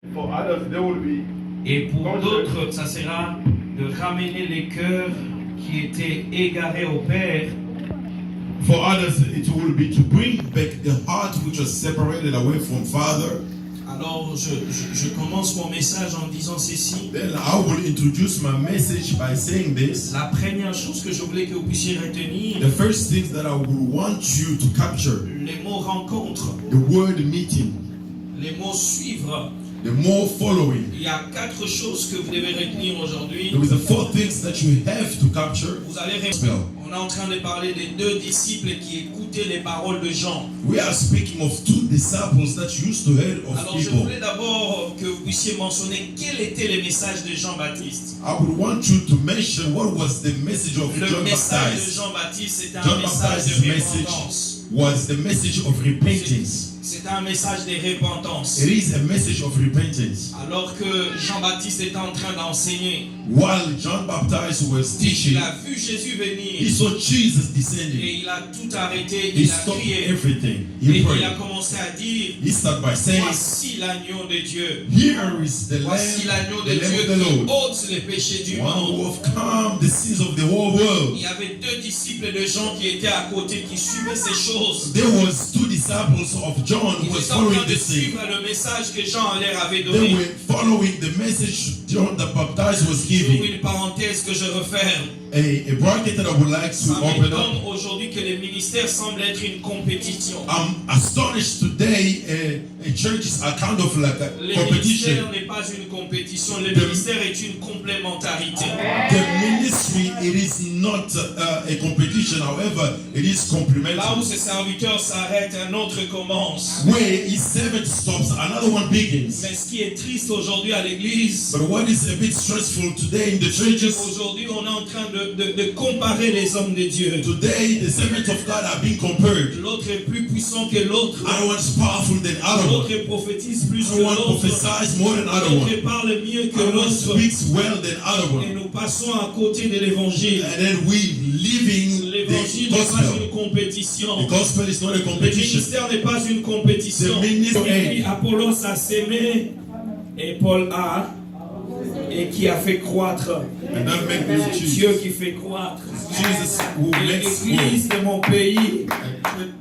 For others, they will be. Et pour d'autres, ça sera de ramener les cœurs qui étaient égarés au Père. For others, it will be to bring back the heart which was separated away from Father. Alors, je commence mon message en disant ceci. Then I will introduce my message by saying this. La première chose que je voulais que vous puissiez retenir, The first thing that I would want you to capture, les mots rencontre, the word meeting, les mots suivre. the more following. Il y a 4 choses que vous devez retenir aujourd'hui. There is the 4 things that you have to capture. Vous allez Spell. On est en train de parler des 2 disciples qui écoutaient les paroles de Jean. We are speaking of 2 disciples that used to hear of Alors je people. voulais d'abord que vous puissiez mentionner quel était le message de Jean-Baptiste. I would want you to mention what was the message of Le John message de Baptist. Jean-Baptiste, c'était un John message Baptist's de message repentance. was the message of repentance. C'est un message de repentance. It is a message of repentance. Alors que Jean-Baptiste était en train d'enseigner, While John Baptist was teaching, il a vu Jésus he venir saw Jesus descending. et il a tout arrêté, He il a stopped crié everything. et He il a prayed. commencé à dire, He started by saying, voici l'agneau de Dieu. here is the Voici Lamb, l'agneau de the Lamb Dieu of the qui Lord, ôte les péchés du one who monde. overcome the sins of the whole world. Il y avait 2 disciples de Jean qui étaient à côté, qui suivaient ces choses. There was 2 disciples of John who Ils was étaient en train following de this thing. suivre le message que Jean leur avait They donné. were following the message John the Baptist was J'ouvre giving. une parenthèse que je referme. A bracket that I would like to Ça open up. m'étonne aujourd'hui que le ministère semble être une compétition. I'm astonished today. Churches are kind of like a Le competition. ministère n'est pas une compétition, le ministère est une complémentarité. The ministry, it is not a competition. However, it is Là où complementary. ses serviteurs s'arrêtent, un autre commence. Where his servant stops, another one begins. Mais ce qui est triste aujourd'hui à l'église, But what is a bit stressful today in the c'est churches, qu'aujourd'hui on est en train de comparer les hommes de Dieu. today the servants of God are being compared. L'autre est plus puissant que l'autre. Other one is powerful than other one. L'autre prophétise plus que Other one l'autre. prophesies more than other one. L'autre parle mieux que Other one l'autre. speaks well than other Et one. nous passons à côté de l'évangile. And then we living L'évangile the n'est pas gospel. une compétition. The gospel is not a Le competition. ministère n'est pas une compétition. The ministry- Et Apollos a sémé et Paul a et qui a fait croître. And that make me Dieu choose. qui fait croître. Jesus who Et makes l'église de mon pays,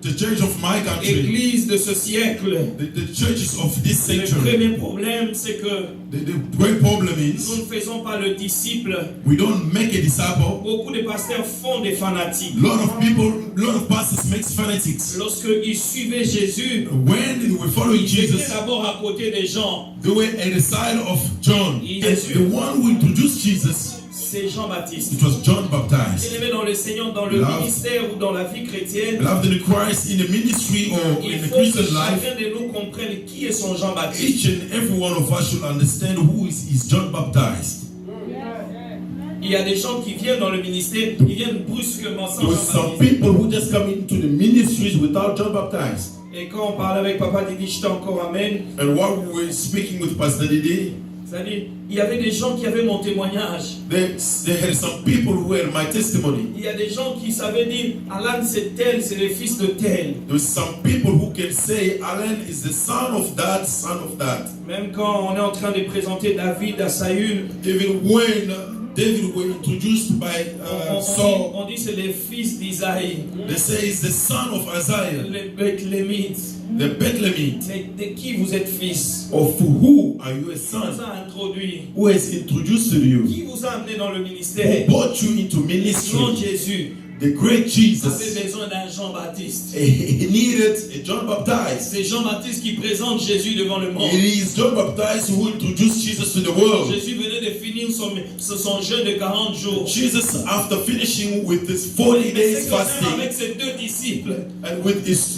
the church of my country, l'église de ce siècle. the churches of this Le century, premier problème, c'est que the great problem nous is ne faisons pas le disciple. we don't make a disciple. Beaucoup de pasteurs font des fanatiques. Lot of pastors make fanatics. Lorsqu'ils suivaient Jésus, When they were following ils étaient Jesus, d'abord à côté des gens. they were at the side of John. Yes. And the one who introduced Jesus, C'est Jean-Baptiste. it was John Baptist. Bien-aimé dans le Seigneur, dans le Love. ministère ou dans la vie chrétienne, Beloved in Christ, in the ministry or il in the faut que Christian life, chacun de nous comprenne qui est son Jean-Baptiste. each and every one of us should understand who is John Baptist. Il y a des gens qui viennent dans le ministère, ils viennent brusquement sans There were some Jean-Baptiste. people who just come into the ministries without John Baptist. Et quand on parle avec Papa Didi, j'étais encore amen. And while we were speaking with Pastor Didi, C'est-à-dire, il y avait des gens qui avaient mon témoignage. they had some people who had my testimony. Il y a des gens qui savaient dire, Alan c'est tel, c'est le fils de tel. There were some people who can say, Alan is the son of that, son of that. Même quand on est en train de présenter David à Saül, Even when David was introduced by Saul, on dit c'est le fils d'Isaïe, they say he's the son of Isaiah, le Bethlémite. the Bethlehemite. Mais de qui vous êtes fils? Of who are you a Qui son? vous a introduit? Who has introduced to you? Qui vous a amené dans le Who ministère? brought you into Non, ministry? Jésus The great avait Jesus. besoin d'un Jean-Baptiste. He needed a John Baptist. C'est Jean-Baptiste qui présente Jésus devant le monde. It is John Baptist who introduced Jesus to the world. Jésus venait de finir son jeûne de 40 jours. Jesus, after finishing with his 40 days C'est quand même fasting, avec ses 2 disciples, and with his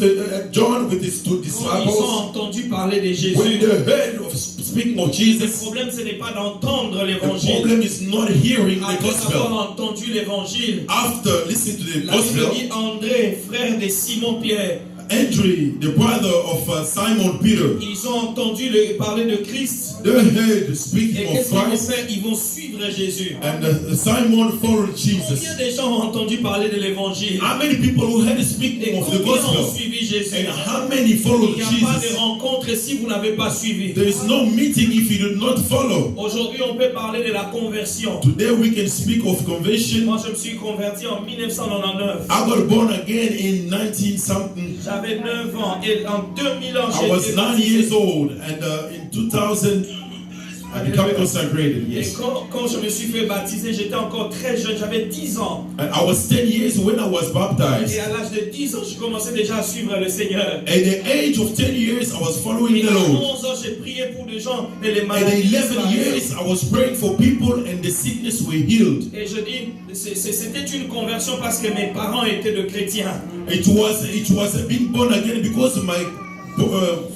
John with his 2 quand ils disciples, ont entendu parler de when Jésus, they heard of speaking of le Jesus, problème ce n'est pas d'entendre the l'évangile. problem is not hearing the Après gospel. avoir entendu l'évangile, After listening to the la Bible gospel, dit André, frère de Simon-Pierre, Andrew, the brother of Simon Peter, ils ont entendu parler de Christ. they heard Et speaking of qu'est-ce qu'ils vont Christ, faire? Ils vont suivre Jésus. and Simon followed Combien Jesus. de gens ont entendu parler de l'évangile? How many people who heard Et speaking of the combien ont gospel? suivi Jésus? And how many followed Il n'y a pas de Jesus? rencontre si vous n'avez pas suivi. There is no meeting if you do not follow. Aujourd'hui, on peut parler de la conversion. Today we can speak of conversion. Moi, je me suis converti en 1999. I got born again in 19 something. J'avais 9 ans et en 2000 ans, I j'ai was été 9 baptisé. years old, and in 2000 I became consecrated. Et Yes. quand je me suis fait baptiser, j'étais encore très jeune, j'avais 10 ans. And I was 10 years when I was Et baptized. à l'âge de 10 ans, je commençais déjà à suivre le Seigneur. At the age of 10 years, I was following Et the à Lord. 11 ans, j'ai prié pour des gens et les At maladies 11 disparaissaient. years, I was praying for people and the sickness were healed. Et je dis, c'était une conversion parce que mes parents étaient de chrétiens. It was being born again because my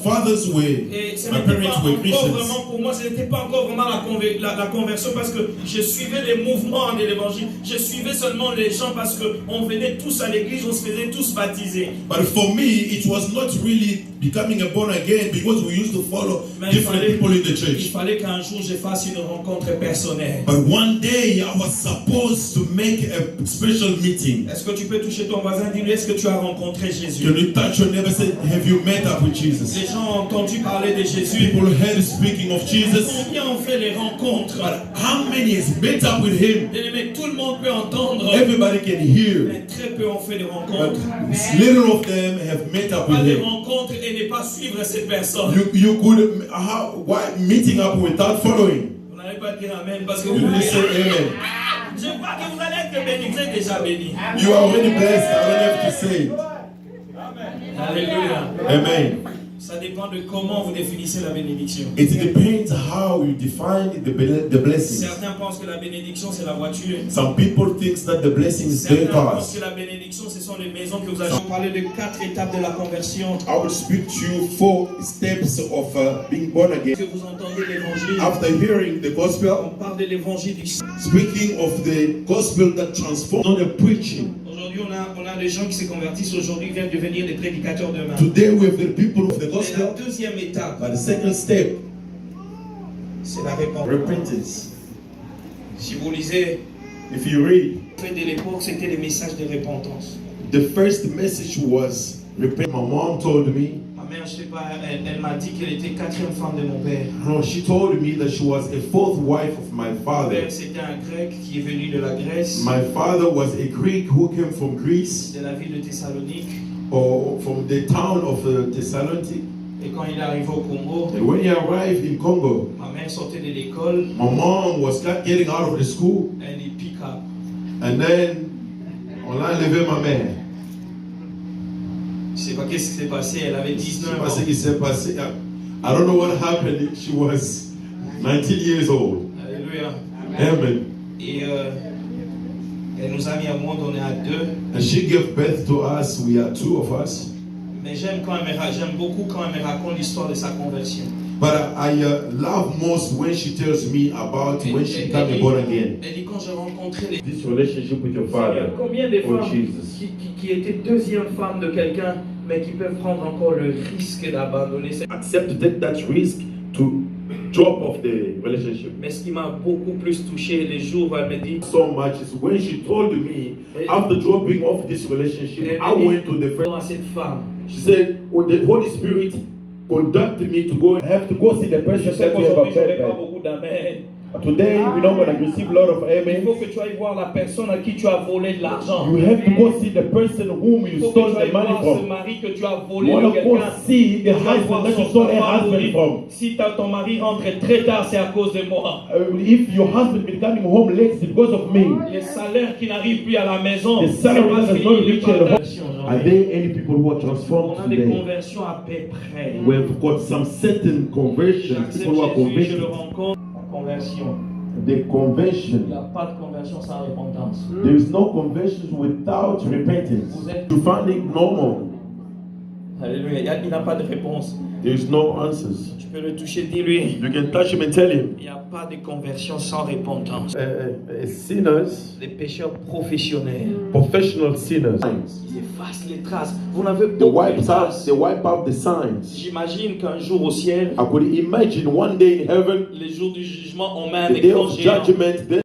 fathers were, Et ce my n'était pas parents were encore Christians. vraiment, pour moi, ce n'était pas encore vraiment la conversion parce que je suivais les mouvements de l'évangile. Je suivais seulement les gens parce qu'on venait tous à l'église, on se faisait tous baptiser. But for me, it was not really becoming a born again because we used to follow different people in the Il church. fallait qu'un jour je fasse une rencontre personnelle. But one day I was supposed to make a special meeting. Est-ce que tu peux toucher ton voisin et dire, est-ce que tu as rencontré Jésus? Can you touch your neighbor and say, have you met up with Jesus? Les gens ont entendu parler de Jésus. People heard speaking of Jesus. Combien ont fait les rencontres? But how many has met up with him? Mais tout le monde peut entendre. Everybody can hear. Mais très peu ont fait des But rencontres. little of them have met up Pas with de him. rencontres et ne pas suivre cette personne. You could, why meeting up without following? Vous n'allez pas dire Amen parce que You vous didn't say amen. je crois que vous allez être bénis. Vous êtes déjà bénis. You are already blessed. I don't have to say it. Alléluia. Amen. Ça dépend de comment vous définissez la bénédiction. It depends how you define the blessings. Certains pensent que la bénédiction c'est la voiture. Some people think that the blessings is their Certains cars. pensent que la bénédiction ce sont les maisons que vous achetez. On parlait de 4 étapes de la conversion. I will speak to you 4 steps of being born again. Que vous entendez l'évangile. After hearing the gospel, On parle de l'évangile du speaking of the gospel that transforms, not the preaching. Aujourd'hui, on a des gens qui se convertissent aujourd'hui, viennent devenir des prédicateurs demain. Today we have the people of the Et la gospel. deuxième étape, But the second step, c'est la repentance. repentance. Si vous lisez, If you read, fin de l'époque, c'était les messages de repentance. the first message was repent. My mom told me, Ma mère, je sais pas, elle m'a dit qu'elle était 4e femme de mon père. no, she told me that she was a 4th wife of my Mon father. père, c'était un grec qui est venu de la Grèce, My father was a Greek who came from Greece, de la ville de Thessalonique. or from the town of Thessaloniki. Et quand il est arrivé au Congo, And when he arrived in Congo, ma mère sortait de l'école, my mom was getting out of the school, elle dit pick up. and then on a enlevé ma mère. Je sais pas qu'est-ce qui s'est passé, elle avait Je sais 19 pas ce ans. qui s'est passé. I don't know what happened. She was 19 years old. Alléluia. Amen. Et elle nous a mis au monde, on est à 2. And she gave birth to us. We are 2 of us. Mais j'aime beaucoup quand elle me raconte l'histoire de sa conversion. But I love most when she tells me about when she became born again. Elle dit quand j'ai rencontré les... This relationship with your father. Combien de Oh, femmes Jesus. qui étaient deuxième femme de quelqu'un, mais qui peuvent prendre encore le risque d'abandonner. Accept to take that risk to drop off the relationship. Mais ce qui m'a beaucoup plus touché les jours où elle me dit, So much is when she told me after dropping off this relationship, I went to the friend. à cette femme, She said, "Oh, the Holy Spirit conducted me to go. I have to go see the je person sais that we have qu'aujourd'hui je n'aurai pas met. beaucoup d'amen. Today we're not going to receive a lot of Il amen. faut que tu ailles voir la personne à qui tu as volé de l'argent. You have to go see the person whom Il you faut que stole tu the ailles money voir ce from. mari que tu as You volé want de to go quelqu'un. see the Tu vas husband voir that you son stole her papa husband mourir. from. Si ton mari rentre très tard, c'est à cause de moi. If your husband is coming home late, it's because of me. Les salaires qui n'arrivent plus à la maison, The salary c'est pas that is not fini, reaching les the home. conversions, Are there any people who are transformed on a des today? conversions à peu près. We've got some certain conversions, J'accepte people who are Jésus, je le converted. rencontre. La conversion. The Il n'y conversion. a pas de conversion sans repentance. There is no conversion without repentance. Vous êtes You find it normal Alléluia. Il n'a pas de réponse. There's no answers. Tu peux le toucher, dis-lui. You can touch him and tell him. Il n'y a pas de conversion sans repentance. Sinners, Les pécheurs professionnels, professional sinners, ils effacent les traces. Vous n'avez they aucune wipe trace. out the signs. J'imagine qu'un jour au ciel, I could imagine one day in heaven, les jours du jugement, on met un the day écran of géant. judgment,